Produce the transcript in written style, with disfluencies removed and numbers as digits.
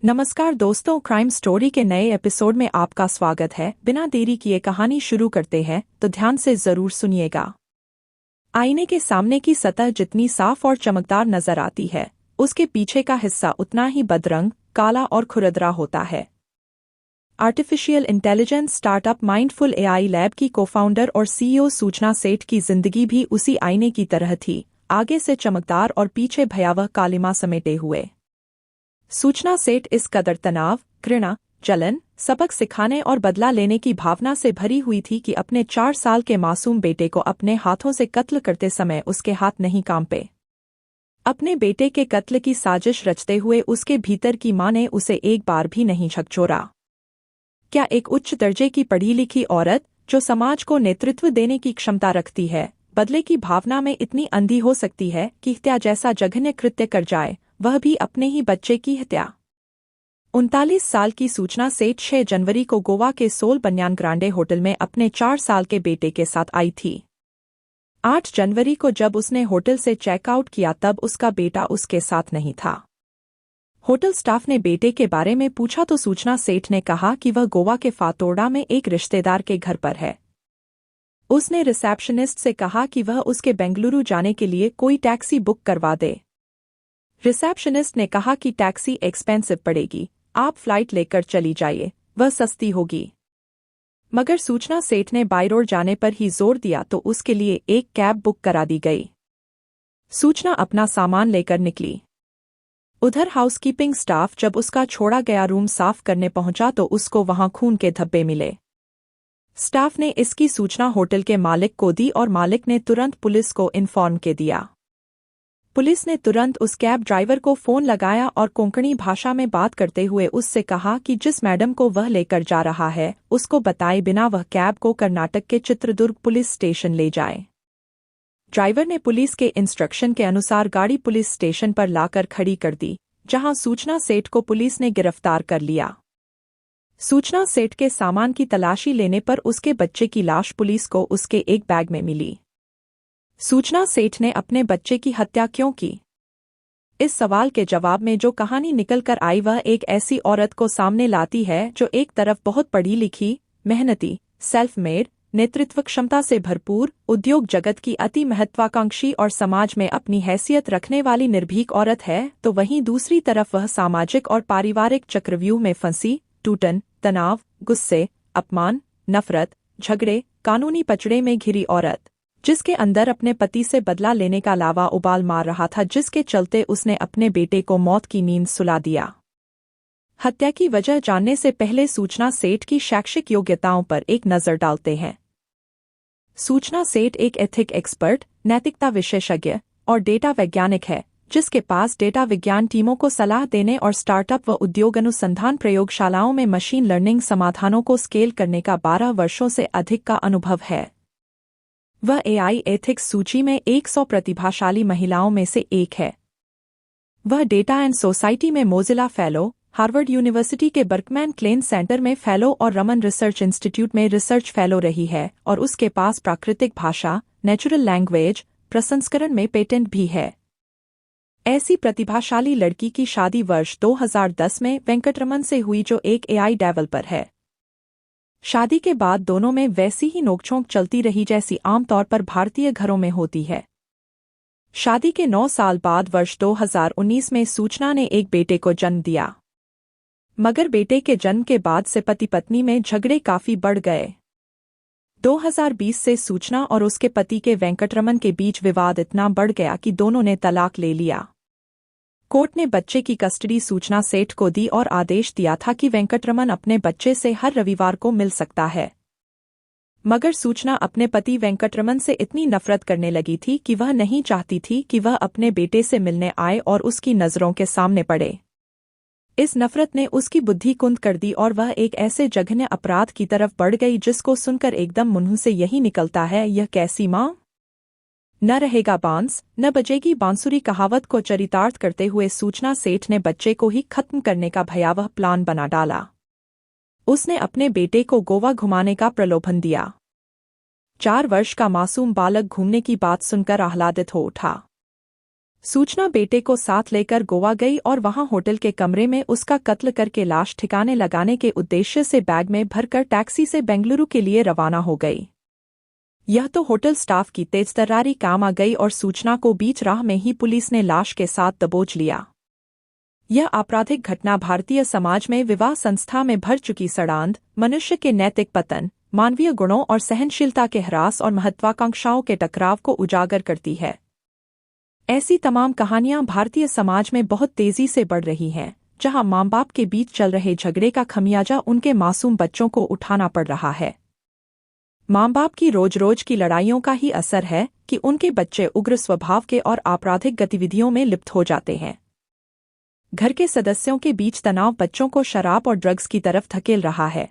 नमस्कार दोस्तों, crime story के नए एपिसोड में आपका स्वागत है। बिना देरी किए कहानी शुरू करते हैं, तो ध्यान से जरूर सुनिएगा। आईने के सामने की सतह जितनी साफ और चमकदार नजर आती है, उसके पीछे का हिस्सा उतना ही बदरंग, काला और खुरदरा होता है। Artificial intelligence startup mindful AI lab की कोफाउंडर और सीईओ सूचना सेठ की जिंदगी भी उसी आईने की तरह थी, आगे से चमकदार और पीछे भयावह कालिमा समेटे हुए। सूचना सेठ इस कदर तनाव, घृणा, जलन, सबक सिखाने और बदला लेने की भावना से भरी हुई थी कि अपने 4 साल के मासूम बेटे को अपने हाथों से कत्ल करते समय उसके हाथ नहीं कांपे। अपने बेटे के कत्ल की साजिश रचते हुए उसके भीतर की मां ने उसे एक बार भी नहीं झकझोरा। क्या एक उच्च दर्जे की पढ़ी लिखी औरत, जो समाज को नेतृत्व देने की क्षमता रखती है, बदले की भावना में इतनी अंधी हो सकती है कि हत्या जैसा जघन्य कृत्य कर जाए, वह भी अपने ही बच्चे की हत्या? 39 साल की सूचना सेठ 6 जनवरी को गोवा के सोल बन्यान ग्रांडे होटल में अपने 4 साल के बेटे के साथ आई थी। 8 जनवरी को जब उसने होटल से चेकआउट किया तब उसका बेटा उसके साथ नहीं था। होटल स्टाफ ने बेटे के बारे में पूछा तो सूचना सेठ ने कहा कि वह गोवा के फातोड़ा में एक रिश्तेदार के घर पर है। उसने रिसेप्शनिस्ट से कहा कि वह उसके बेंगलुरु जाने के लिए कोई टैक्सी बुक करवा दे। रिसेप्शनिस्ट ने कहा कि टैक्सी एक्सपेंसिव पड़ेगी, आप फ्लाइट लेकर चली जाइए, वह सस्ती होगी। मगर सूचना सेठ ने बाय रोड जाने पर ही जोर दिया तो उसके लिए एक कैब बुक करा दी गई। सूचना अपना सामान लेकर निकली। उधर हाउसकीपिंग स्टाफ जब उसका छोड़ा गया रूम साफ करने पहुंचा तो उसको वहां खून के धब्बे मिले। स्टाफ ने इसकी सूचना होटल के मालिक को दी और मालिक ने तुरंत पुलिस को इन्फॉर्म के दिया। पुलिस ने तुरंत उस कैब ड्राइवर को फोन लगाया और कोंकणी भाषा में बात करते हुए उससे कहा कि जिस मैडम को वह लेकर जा रहा है, उसको बताए बिना वह कैब को कर्नाटक के चित्रदुर्ग पुलिस स्टेशन ले जाए। ड्राइवर ने पुलिस के इंस्ट्रक्शन के अनुसार गाड़ी पुलिस स्टेशन पर लाकर खड़ी कर दी, जहां सूचना सेठ को पुलिस ने गिरफ्तार कर लिया। सूचना सेठ के सामान की तलाशी लेने पर उसके बच्चे की लाश पुलिस को उसके एक बैग में मिली। सूचना सेठ ने अपने बच्चे की हत्या क्यों की? इस सवाल के जवाब में जो कहानी निकल कर आई वह एक ऐसी औरत को सामने लाती है जो एक तरफ बहुत पढ़ी लिखी, मेहनती, सेल्फ मेड, नेतृत्व क्षमता से भरपूर, उद्योग जगत की अति महत्वाकांक्षी और समाज में अपनी हैसियत रखने वाली निर्भीक औरत है, तो वहीं दूसरी तरफ वह सामाजिक और पारिवारिक चक्रव्यूह में फंसी, टूटन, तनाव, गुस्से, अपमान, नफरत, झगड़े, कानूनी पचड़े में घिरी औरत, जिसके अंदर अपने पति से बदला लेने का लावा उबाल मार रहा था, जिसके चलते उसने अपने बेटे को मौत की नींद सुला दिया। हत्या की वजह जानने से पहले सूचना सेठ की शैक्षिक योग्यताओं पर एक नज़र डालते हैं। सूचना सेठ एक एथिक एक्सपर्ट, नैतिकता विशेषज्ञ और डेटा वैज्ञानिक है, जिसके पास डेटा विज्ञान टीमों को सलाह देने और स्टार्टअप व उद्योग अनुसंधान प्रयोगशालाओं में मशीन लर्निंग समाधानों को स्केल करने का 12 वर्षों से अधिक का अनुभव है। वह एआई एथिक्स सूची में 100 प्रतिभाशाली महिलाओं में से एक है। वह डेटा एंड सोसाइटी में मोजिला फेलो, हार्वर्ड यूनिवर्सिटी के बर्कमैन क्लेन सेंटर में फेलो और रमन रिसर्च इंस्टीट्यूट में रिसर्च फेलो रही है और उसके पास प्राकृतिक भाषा, नेचुरल लैंग्वेज प्रसंस्करण में पेटेंट भी है। ऐसी प्रतिभाशाली लड़की की शादी वर्ष 2010 में वेंकटरमन से हुई, जो एक एआई डेवलपर है। शादी के बाद दोनों में वैसी ही नोकझोंक चलती रही जैसी आमतौर पर भारतीय घरों में होती है। शादी के 9 साल बाद वर्ष 2019 में सूचना ने एक बेटे को जन्म दिया। मगर बेटे के जन्म के बाद से पति पत्नी में झगड़े काफी बढ़ गए। 2020 से सूचना और उसके पति के वेंकटरमन के बीच विवाद इतना बढ़ गया कि दोनों ने तलाक ले लिया। कोर्ट ने बच्चे की कस्टडी सूचना सेठ को दी और आदेश दिया था कि वेंकटरमन अपने बच्चे से हर रविवार को मिल सकता है। मगर सूचना अपने पति वेंकटरमन से इतनी नफरत करने लगी थी कि वह नहीं चाहती थी कि वह अपने बेटे से मिलने आए और उसकी नज़रों के सामने पड़े। इस नफरत ने उसकी बुद्धि कुंद कर दी और वह एक ऐसे जघन्य अपराध की तरफ बढ़ गई जिसको सुनकर एकदम मुंह से यही निकलता है, यह कैसी माँ? न रहेगा बांस, न बजेगी बांसुरी कहावत को चरितार्थ करते हुए सूचना सेठ ने बच्चे को ही खत्म करने का भयावह प्लान बना डाला। उसने अपने बेटे को गोवा घुमाने का प्रलोभन दिया। 4 वर्ष का मासूम बालक घूमने की बात सुनकर आह्लादित हो उठा। सूचना बेटे को साथ लेकर गोवा गई और वहां होटल के कमरे में उसका कत्ल करके लाश ठिकाने लगाने के उद्देश्य से बैग में भरकर टैक्सी से बेंगलुरु के लिए रवाना हो गई। यह तो होटल स्टाफ की तेजतर्रारी काम आ गई और सूचना को बीच राह में ही पुलिस ने लाश के साथ दबोच लिया। यह आपराधिक घटना भारतीय समाज में विवाह संस्था में भर चुकी सड़ांध, मनुष्य के नैतिक पतन, मानवीय गुणों और सहनशीलता के ह्रास और महत्वाकांक्षाओं के टकराव को उजागर करती है। ऐसी तमाम कहानियां भारतीय समाज में बहुत तेजी से बढ़ रही हैं, जहां माँ बाप के बीच चल रहे झगड़े का खमियाजा उनके मासूम बच्चों को उठाना पड़ रहा है। माँ बाप की रोज रोज की लड़ाइयों का ही असर है कि उनके बच्चे उग्र स्वभाव के और आपराधिक गतिविधियों में लिप्त हो जाते हैं। घर के सदस्यों के बीच तनाव बच्चों को शराब और ड्रग्स की तरफ धकेल रहा है।